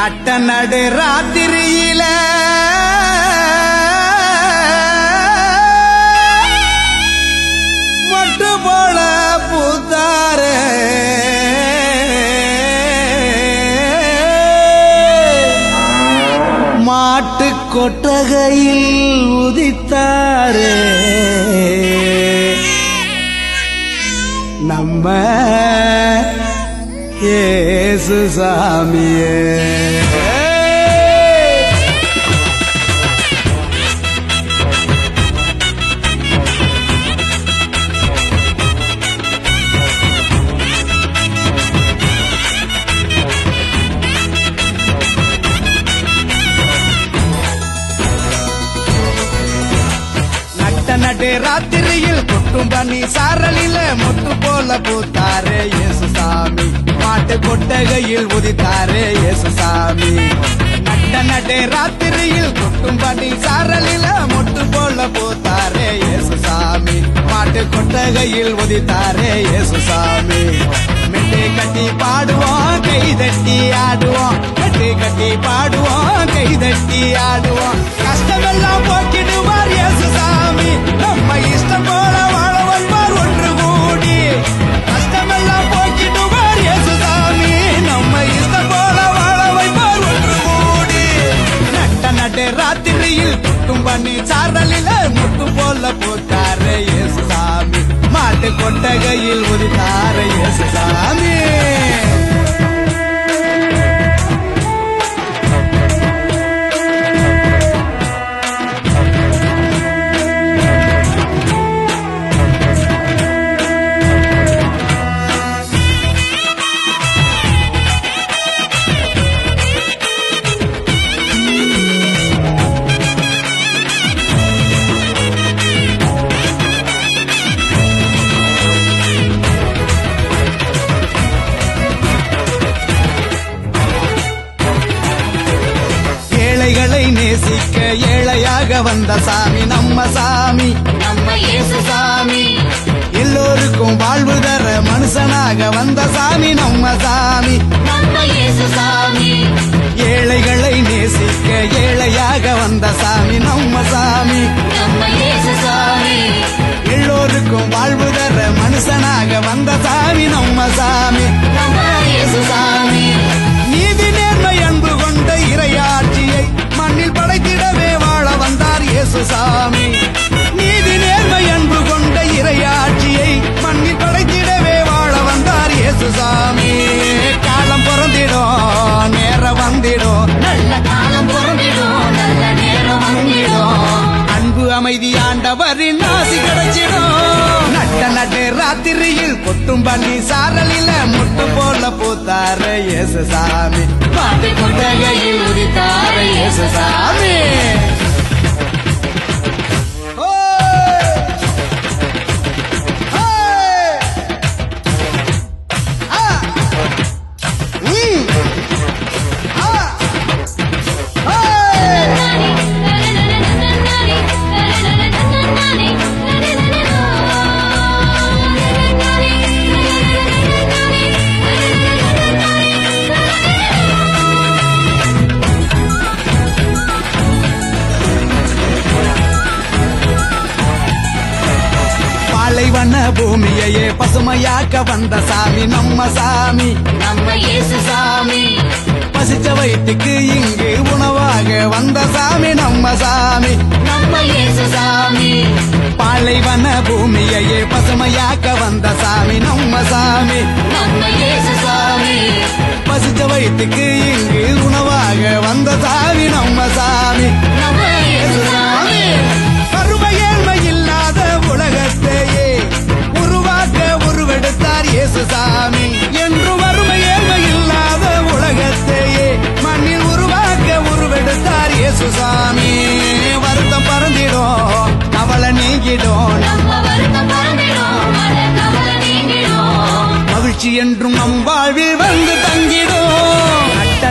நட்ட நடு ராத்திரியில மொட்டு போல பூத்தாரே மாட்டு கொட்டகையில் உதித்தாரே நம்ம இயேசு சாமியே. நடு ராத்திரியில் கொட்டும் பனி சாரலில முட்டு போல பூத்தாரே இயேசு சாமி. மாட்டு கொட்டகையில் உதித்தாரே இயேசு சாமி. நடு ராத்திரியில் கொட்டும் பனி சாரலில முட்டு போல பூத்தாரே இயேசு சாமி. மாட்டு கொட்டகையில் உதித்தாரே இயேசு சாமி. மெட்டை கட்டி பாடுவோம் கை தட்டி ஆடுவோம். மெட்டை கட்டி பாடுவோம் கை தட்டி ஆடுவோம். கஷ்டமெல்லாம் போக்கிடுவார் இயேசு சாமி. நம்ம இஷ்டம் போல வாழ வைப்பார் ஒன்று கூடி. கஷ்டமெல்லாம் போக்கிடுவார் இயேசு சாமி. நம்ம இஷ்டம் போல வாழ வைப்பார் ஒன்று கூடி. நடு ராத்திரியில் கொட்டும் பனி சாரலில முட்டு போல போட்டாரே இயேசு சாமி. மாட்டு கொட்டகையில் உதித்தாரே இயேசு சாமி. நேசிக்க ஏழையாக வந்த சாமி நம்ம சாமி. நம்ம இயேசு சாமி. எல்லோருக்கும் வாழ்வு தர மனுஷனாக வந்த சாமி நம்ம சாமி. நம்ம இயேசு சாமி. ஏழைகளை நேசிக்க ஏழையாக வந்த சாமி நம்ம சாமி. நம்ம இயேசு சாமி. எல்லோருக்கும் வாழ்வு தர மனுஷனாக வந்த சாமி நம்ம சாமி. நம்ம இயேசு சாமி. நீதி நேர்மை அன்பு கொண்ட இறையாட்சியை மண்ணில் படைத்திடவே வாழ வந்தார் இயேசு சாமி. நீதி நேர்மை அன்பு கொண்ட இறையாட்சியை மண்ணில் படைத்திடவே வாழ வந்தார் இயேசு சாமி. காலம் பிறந்திடும் நேரம் வந்திடும். நல்ல காலம் பிறந்திடும் நல்ல நேரம் வந்திடும். அன்பு அமைதி ஆண்டவரின் ஆசி கிடைச்சிடும். நடு ராத்திரியில் கொட்டும் பனி சாரலில முட்டு போல பூத்தாரே இயேசு சாமி. மாட்டு கொட்டகையில் உதித்தாரே இயேசு சாமி. வன பூமியையே பசுமையாக்க வந்த சாமி நம்ம சாமி. நம்ம இயேசு சாமி. பசிச்ச வயிற்றுக்கு இங்கு உணவாக வந்த சாமி நம்ம சாமி. நம்ம இயேசு சாமி. பாலைவன பூமியையே பசுமையாக்க வந்த சாமி நம்ம சாமி. நம்ம இயேசு சாமி. பசிச்ச வயிற்றுக்கு இங்கு உணவாக வந்த சாமி நம்ம சாமி. நம்ம இயேசு சாமி. கருமை ஏழ்மை இல்லாத உலகத்தையே உருவாக்க உருவெடுத்தார் இயேசு சாமி. என்று வறுமை ஏழ்மை இல்லாத உலகத்தையே மண்ணில் உருவாக்க உருவெடுத்தார் இயேசு சாமி. வருத்தம் பறந்திடும் கவலை நீங்கிடும். நம்ம வருத்தம் பறந்திடும் கவலை நீங்கிடும். மகிழ்ச்சி என்றும் நம் வாழ்வில் வந்து தங்கிடும்.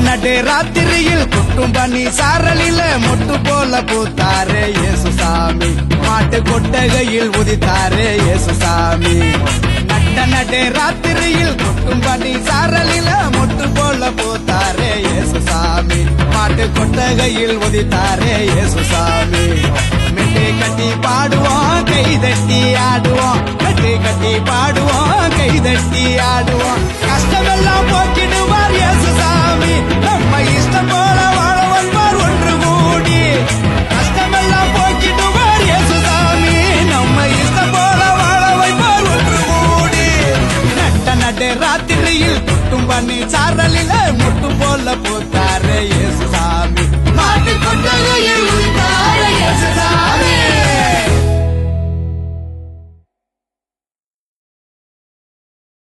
நடு ராத்திரியில் கொட்டும் பனி சாரலில முட்டு போல பூத்தாரே இயேசு சாமி. மாட்டு கொட்டகையில் உதித்தாரே இயேசு சாமி. நடு ராத்திரியில் கொட்டும் பனி சாரலில முட்டு போல பூத்தாரே இயேசு சாமி. மாட்டு கொட்டகையில் உதித்தாரே இயேசுசாமி மெட்டை கட்டி பாடுவோம் கை தட்டி